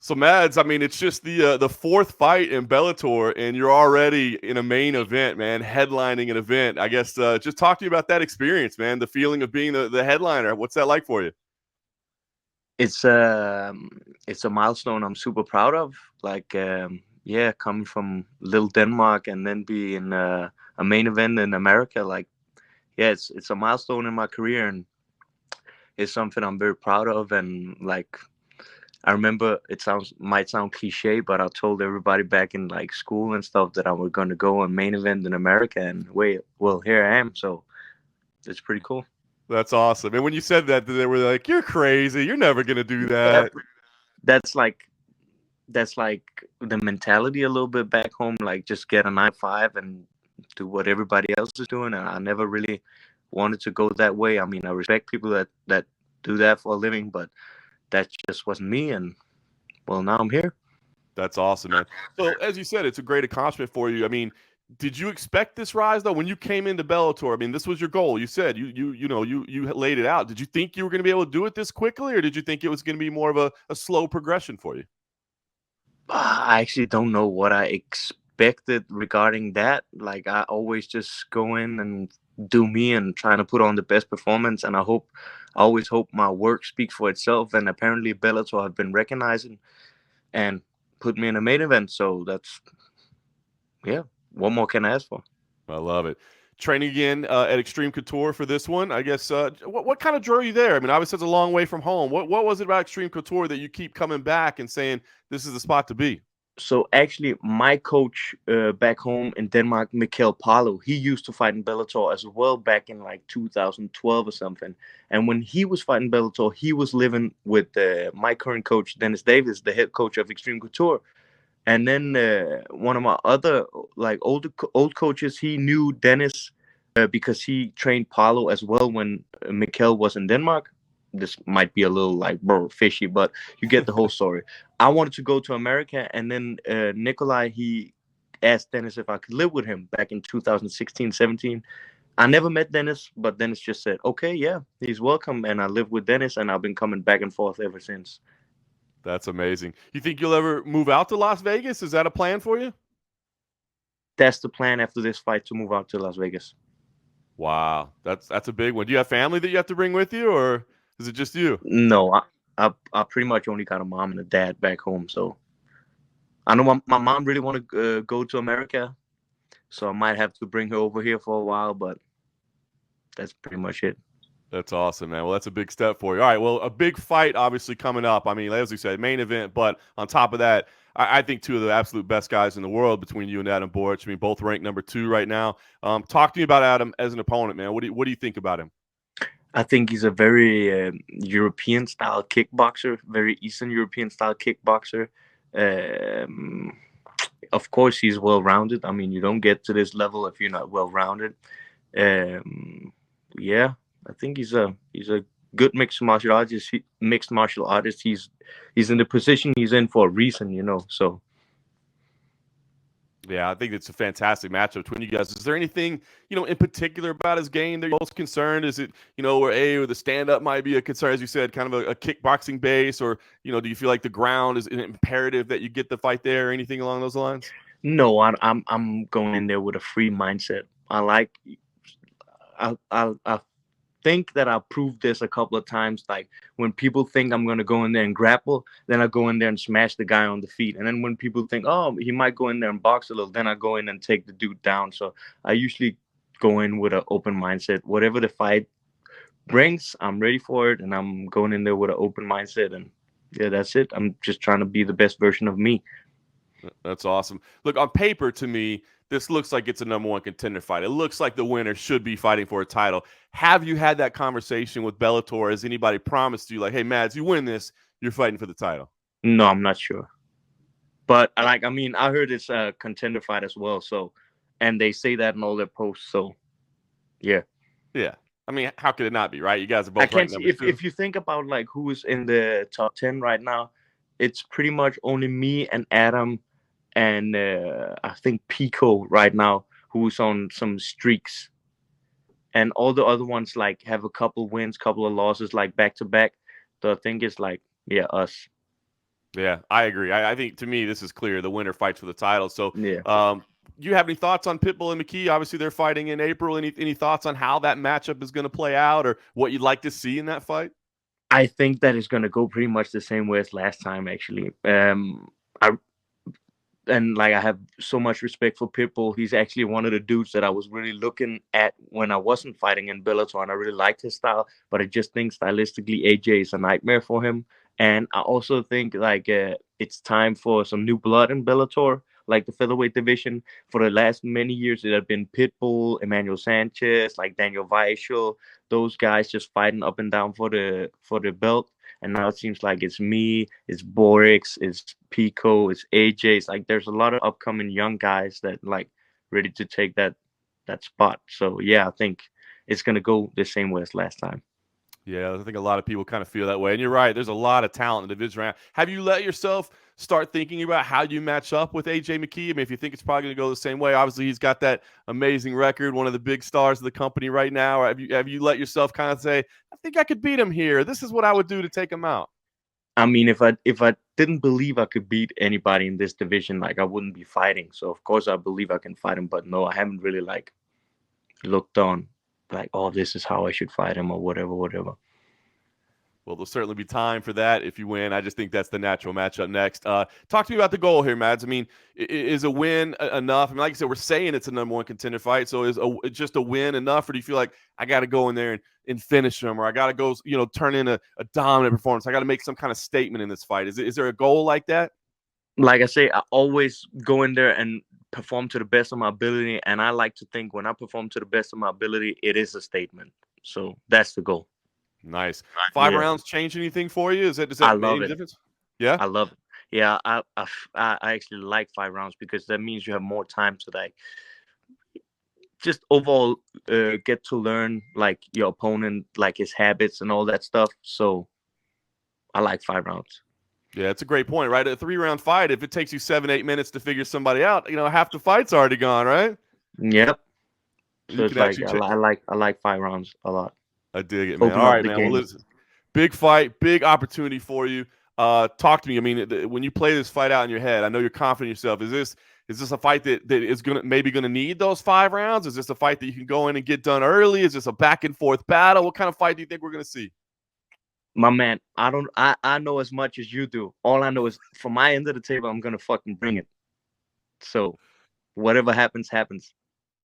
So Mads, I mean, it's just the fourth fight in Bellator, and you're already in a main event, man, headlining an event. I guess just talk to you about that experience, man. The feeling of being the headliner. What's that like for you? It's it's a milestone I'm super proud of. Like yeah, coming from little Denmark and then being a main event in America. Like yeah, it's a milestone in my career, and it's something I'm very proud of. And like I remember, it might sound cliche, but I told everybody back in like school and stuff that I was going to go on main event in America, and wait, well, here I am. So it's pretty cool. That's awesome. And when you said that, they were like, "You're crazy. You're never gonna do Yeah, that." that's like that's like the mentality a little bit back home. Like just get a 9 to 5 and do what everybody else is doing. And I never really wanted to go that way. I mean, I respect people that do that for a living, but that just wasn't me. And well, now I'm here. That's awesome, man. So as you said, it's a great accomplishment for you. I mean, did you expect this rise though when you came into Bellator? I mean, this was your goal. You said you laid it out. Did you think you were going to be able to do it this quickly, or did you think it was going to be more of a slow progression for you? I actually don't know what I expected regarding that. Like I always just go in and do me and trying to put on the best performance. And I always hope my work speaks for itself. And apparently Bellator have been recognizing and put me in a main event. So that's yeah. What more can I ask for? I love it. Training again at Extreme Couture for this one. I guess what kind of drew you there? I mean, obviously it's a long way from home. What was it about Extreme Couture that you keep coming back and saying this is the spot to be? So actually, my coach back home in Denmark, Mikhail Palo, he used to fight in Bellator as well back in like 2012 or something. And when he was fighting Bellator, he was living with my current coach, Dennis Davis, the head coach of Extreme Couture. And then one of my other like old coaches, he knew Dennis because he trained Paulo as well when Mikkel was in Denmark. This might be a little like bro fishy, but you get the whole story. I wanted to go to America, and then Nikolai he asked Dennis if I could live with him back in 2016, 17. I never met Dennis, but Dennis just said, "Okay, yeah, he's welcome," and I lived with Dennis, and I've been coming back and forth ever since. That's amazing. You think you'll ever move out to Las Vegas? Is that a plan for you? That's the plan after this fight, to move out to Las Vegas. Wow, that's a big one. Do you have family that you have to bring with you, or is it just you? No, I pretty much only got a mom and a dad back home. So I know my mom really want to go to America, so I might have to bring her over here for a while. But that's pretty much it. That's awesome, man. Well, that's a big step for you. All right. Well, a big fight obviously coming up. I mean, as we said, main event. But on top of that, I think two of the absolute best guys in the world between you and Adam Borics. I mean, both ranked number 2 right now. Talk to me about Adam as an opponent, man. What do you think about him? I think he's a very European style kickboxer, very Eastern European style kickboxer. Um, of course, he's well rounded. I mean, you don't get to this level if you're not well rounded. Um, yeah, I think he's a good mixed martial artist. Mixed martial artist. He's in the position he's in for a reason, you know. So Yeah, I think it's a fantastic matchup between you guys. Is there anything, in particular about his game that you're most concerned? Is it, where the stand up might be a concern, as you said, kind of a kickboxing base, or, do you feel like the ground is imperative that you get the fight there or anything along those lines? no, I'm going in there with a free mindset. I think that I proved this a couple of times. Like when people think I'm gonna go in there and grapple, then I go in there and smash the guy on the feet. And then when people think, oh, he might go in there and box a little, then I go in and take the dude down. So I usually go in with an open mindset. Whatever the fight brings, I'm ready for it, and I'm going in there with an open mindset. And yeah, that's it. I'm just trying to be the best version of me. That's awesome. Look, on paper, to me, this looks like it's a number one contender fight. It looks like the winner should be fighting for a title. Have you had that conversation with Bellator? Has anybody promised you, like, hey, Mads, you win this, you're fighting for the title? No, I'm not sure. But like, I mean, I heard it's a contender fight as well. So, and they say that in all their posts. So, yeah, Yeah. I mean, how could it not be, right? You guys are I both can't ranked see number two. if you think about like who is in the top 10 right now. It's pretty much only me and Adam and I think Pico right now who's on some streaks, and all the other ones like have a couple wins, couple of losses, like back to back. So I think it's like yeah, us. Yeah, I agree. I think to me this is clear. The winner fights for the title. So, Yeah. you have any thoughts on Pitbull and McKee? Obviously, they're fighting in April. Any thoughts on how that matchup is going to play out, or what you'd like to see in that fight? I think that is going to go pretty much the same way as last time, actually. I and like I have so much respect for Pitbull. He's actually one of the dudes that I was really looking at when I wasn't fighting in Bellator, and I really liked his style. But I just think stylistically, AJ is a nightmare for him. And I also think like it's time for some new blood in Bellator, like the featherweight division. For the last many years, it had been Pitbull, Emmanuel Sanchez, like Daniel Weichel, those guys just fighting up and down for the belt. And now it seems like it's me, it's Borics, it's Pico, it's AJ. It's like there's a lot of upcoming young guys that like ready to take that spot. So yeah, I think it's gonna go the same way as last time. Yeah, I think a lot of people kind of feel that way. And you're right. There's a lot of talent in the division round. Have you let yourself start thinking about how you match up with AJ McKee? I mean, if you think it's probably going to go the same way, obviously he's got that amazing record, one of the big stars of the company right now. Or have you let yourself kind of say, I think I could beat him here. This is what I would do to take him out. I mean, if I didn't believe I could beat anybody in this division, like I wouldn't be fighting. So of course I believe I can fight him, but no, I haven't really like looked on like, oh, this is how I should fight him or whatever, whatever. Well, there'll certainly be time for that if you win. I just think that's the natural matchup next. Talk to me about the goal here, Mads. I mean, is a win enough? I mean, like I said, we're saying it's a #1 contender fight. So is just a win enough, or do you feel like I got to go in there and finish them, or I got to go, turn in a dominant performance? I got to make some kind of statement in this fight. Is there a goal like that? Like I say, I always go in there and perform to the best of my ability. And I like to think when I perform to the best of my ability, it is a statement. So that's the goal. Nice. Five Yeah, rounds change anything for you? Does I that make love any it. difference? Yeah. I love it. Yeah, I actually like 5 rounds because that means you have more time to like just overall get to learn like your opponent, like his habits and all that stuff. So I like 5 rounds. Yeah, it's a great point, right? A 3-round fight, if it takes you 7, 8 minutes to figure somebody out, half the fight's already gone, right? Yep. So You it's can like actually check. I like 5 rounds a lot. I dig it, man. Open All up right, the man. Well, game. listen, big fight, big opportunity for you. Talk to me. I mean, when you play this fight out in your head, I know you're confident in yourself. Is this a fight that is gonna need those 5 rounds? Is this a fight that you can go in and get done early? Is this a back and forth battle? What kind of fight do you think we're gonna see? My man, I know as much as you do. All I know is from my end of the table, I'm gonna fucking bring it. So whatever happens, happens.